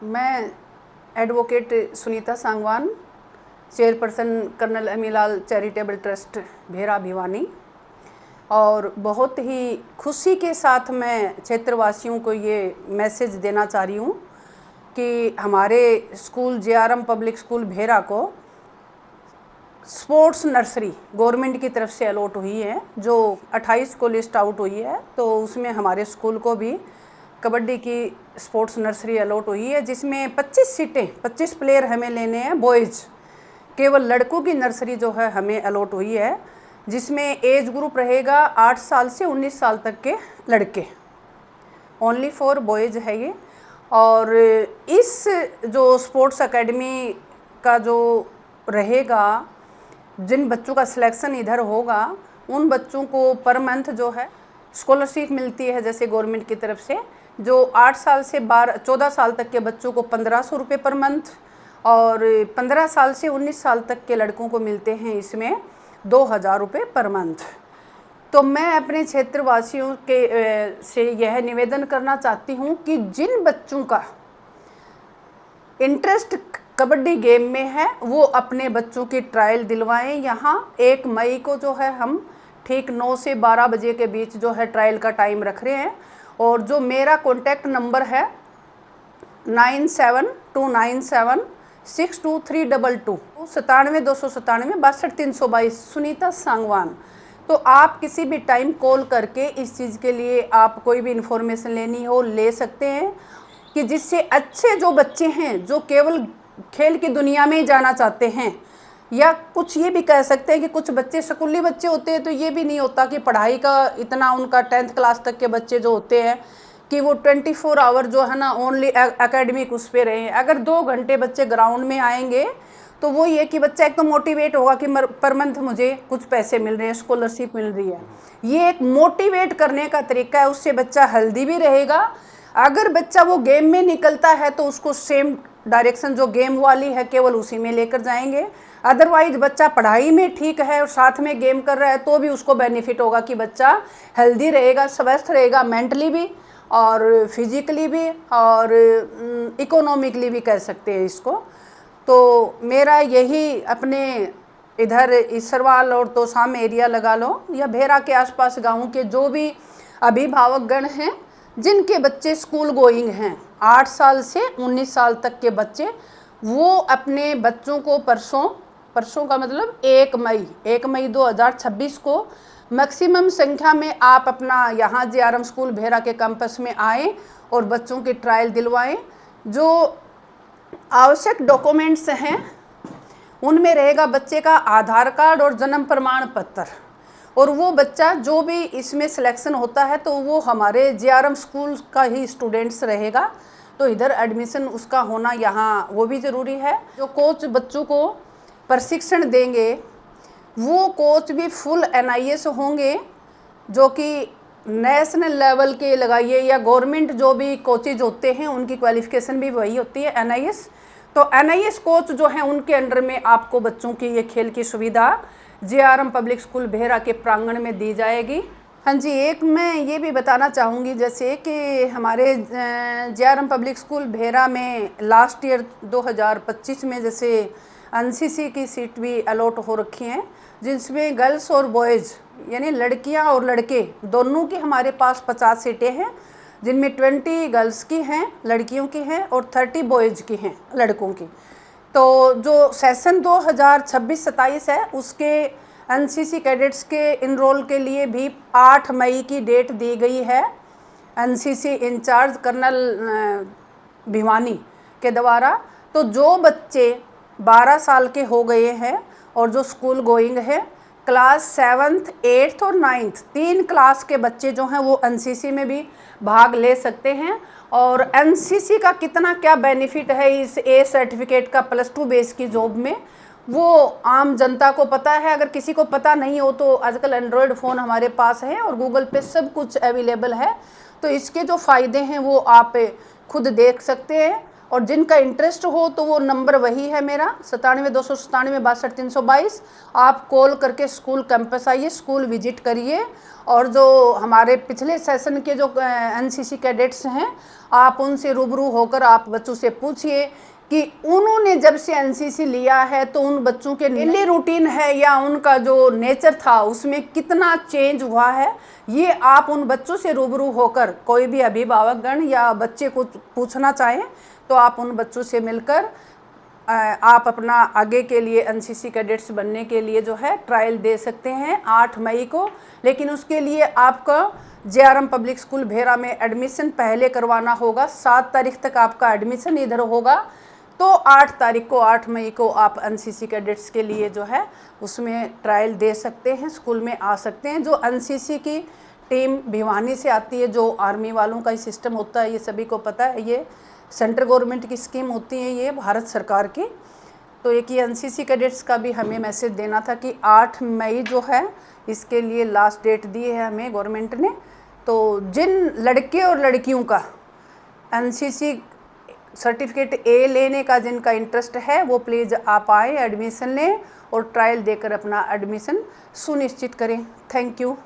मैं advocate Sunita Sangwan, chairperson colonel Amilal charitable trust Bhera Bhiwani, और बहुत ही खुशी के साथ मैं क्षेत्रवासियों को ये मैसेज देना चाह रही हूँ कि हमारे स्कूल जेआरएम पब्लिक स्कूल भेरा को स्पोर्ट्स नर्सरी गवर्नमेंट की तरफ से अलॉट हुई है, जो 28 को लिस्ट आउट हुई है। तो उसमें हमारे स्कूल को भी कबड्डी की स्पोर्ट्स नर्सरी अलॉट हुई है, जिसमें 25 सीटें 25 प्लेयर हमें लेने हैं बॉयज़। केवल लड़कों की नर्सरी जो है हमें अलॉट हुई है, जिसमें एज ग्रुप रहेगा 8 साल से 19 साल तक के लड़के, ओनली फॉर बॉयज़ है ये। और इस जो स्पोर्ट्स एकेडमी का जो रहेगा, जिन बच्चों का सिलेक्शन इधर होगा उन बच्चों को पर मंथ जो है स्कॉलरशिप मिलती है, जैसे गवर्नमेंट की तरफ से। जो 8 साल से 14 साल तक के बच्चों को 1500 रुपये पर मंथ, और 15 साल से 19 साल तक के लड़कों को मिलते हैं इसमें 2000 रुपये पर मंथ। तो मैं अपने क्षेत्रवासियों के से यह निवेदन करना चाहती हूँ कि जिन बच्चों का इंटरेस्ट कबड्डी गेम में है वो अपने बच्चों की ट्रायल दिलवाएं। यहाँ 1 मई को जो है हम ठीक 9 से 12 बजे के बीच जो है ट्रायल का टाइम रख रहे हैं। और जो मेरा कॉन्टैक्ट नंबर है 9729762322 97 297 सुनीता सांगवान। तो आप किसी भी टाइम कॉल करके इस चीज़ के लिए आप कोई भी इन्फॉर्मेशन लेनी हो ले सकते हैं, कि जिससे अच्छे जो बच्चे हैं जो केवल खेल की दुनिया में ही जाना चाहते हैं, या कुछ ये भी कह सकते हैं कि कुछ बच्चे स्कूली बच्चे होते हैं तो ये भी नहीं होता कि पढ़ाई का इतना उनका 10th क्लास तक के बच्चे जो होते हैं कि वो 24 आवर जो है ना ओनली एकेडमिक उस पर रहे। अगर 2 घंटे बच्चे ग्राउंड में आएंगे तो वो ये कि बच्चा एक तो मोटिवेट होगा कि पर मंथ मुझे कुछ पैसे मिल रहे हैं, स्कॉलरशिप मिल रही है। ये एक मोटिवेट करने का तरीका है, उससे बच्चा हेल्दी भी रहेगा। अगर बच्चा वो गेम में निकलता है तो उसको सेम डायरेक्शन जो गेम वाली है केवल उसी में लेकर जाएंगे। अदरवाइज बच्चा पढ़ाई में ठीक है और साथ में गेम कर रहा है तो भी उसको बेनिफिट होगा कि बच्चा हेल्दी रहेगा, स्वस्थ रहेगा, मेंटली भी और फिजिकली भी और इकोनॉमिकली भी कह सकते हैं इसको। तो मेरा यही अपने इधर इसरवाल और तोसाम एरिया लगा लो या भेरा के आसपास गाँव के जो भी अभिभावकगण हैं जिनके बच्चे स्कूल गोइंग हैं 8 साल से 19 साल तक के बच्चे, वो अपने बच्चों को परसों का मतलब 1 मई 2026 को मैक्सिमम संख्या में आप अपना यहाँ जेआरएम स्कूल भेरा के कैंपस में आएँ और बच्चों की ट्रायल दिलवाएं। जो आवश्यक डॉक्यूमेंट्स हैं उनमें रहेगा बच्चे का आधार कार्ड और जन्म प्रमाण पत्र। और वो बच्चा जो भी इसमें सिलेक्शन होता है तो वो हमारे जेआरएम स्कूल का ही स्टूडेंट्स रहेगा, तो इधर एडमिशन उसका होना यहाँ वो भी ज़रूरी है। जो कोच बच्चों को प्रशिक्षण देंगे वो कोच भी फुल NIS होंगे, जो कि नेशनल लेवल के लगाइए या गवर्नमेंट जो भी कोचेज होते हैं उनकी क्वालिफ़िकेशन भी वही होती है NIS। तो NIS कोच जो हैं उनके अंडर में आपको बच्चों की ये खेल की सुविधा जेआरएम पब्लिक स्कूल भेरा के प्रांगण में दी जाएगी। हाँ जी, एक मैं ये भी बताना चाहूँगी जैसे कि हमारे जेआरएम पब्लिक स्कूल भेरा में लास्ट ईयर 2025 में जैसे NCC की सीट भी अलॉट हो रखी हैं, जिसमें गर्ल्स और बॉयज़ यानी लड़कियां और लड़के दोनों की हमारे पास 50 सीटें हैं, जिनमें 20 गर्ल्स की हैं लड़कियों की हैं और 30 बॉयज़ की हैं लड़कों की। तो जो सेशन 2026-27 है उसके NCC कैडेट्स के इनरोल के लिए भी 8 मई की डेट दी गई है NCC इंचार्ज कर्नल भिवानी के द्वारा। तो जो बच्चे 12 साल के हो गए हैं और जो स्कूल गोइंग है क्लास 7th 8th और 9th 3 क्लास के बच्चे जो हैं वो NCC में भी भाग ले सकते हैं। और NCC का कितना क्या बेनिफिट है इस A सर्टिफिकेट का +2 बेस की जॉब में, वो आम जनता को पता है। अगर किसी को पता नहीं हो तो आजकल एंड्रॉयड फ़ोन हमारे पास है और गूगल पे सब कुछ अवेलेबल है, तो इसके जो फ़ायदे हैं वो आप खुद देख सकते हैं। और जिनका इंटरेस्ट हो तो वो नंबर वही है मेरा 97-297-62-62। आप कॉल करके स्कूल कैंपस आइए, स्कूल विजिट करिए। और जो हमारे पिछले सेशन के जो एनसीसी कैडेट्स हैं, आप उनसे रूबरू होकर आप बच्चों से पूछिए कि उन्होंने जब से एनसीसी लिया है तो उन बच्चों के डेली रूटीन है या उनका जो नेचर था उसमें कितना चेंज हुआ है। ये आप उन बच्चों से रूबरू होकर, कोई भी अभिभावकगण या बच्चे कुछ पूछना चाहें तो आप उन बच्चों से मिलकर आप अपना आगे के लिए एनसीसी कैडेट्स बनने के लिए जो है ट्रायल दे सकते हैं 8 मई को। लेकिन उसके लिए आपका जेआरएम पब्लिक स्कूल भेरा में एडमिशन पहले करवाना होगा। 7 तारीख तक आपका एडमिशन इधर होगा, तो 8 तारीख को 8 मई को आप एनसीसी कैडेट्स के लिए जो है उसमें ट्रायल दे सकते हैं, स्कूल में आ सकते हैं। जो एनसीसी की टीम भिवानी से आती है, जो आर्मी वालों का ही सिस्टम होता है, ये सभी को पता है, ये सेंट्रल गवर्नमेंट की स्कीम होती है, ये भारत सरकार की। तो एक ये एनसीसी कैडेट्स का भी हमें मैसेज देना था कि 8 मई जो है इसके लिए लास्ट डेट दी है हमें गवर्नमेंट ने। तो जिन लड़के और लड़कियों का एनसीसी सर्टिफिकेट ए लेने का जिनका इंटरेस्ट है वो प्लीज़ आप आए, एडमिशन लें और ट्रायल देकर अपना एडमिशन सुनिश्चित करें। Thank you.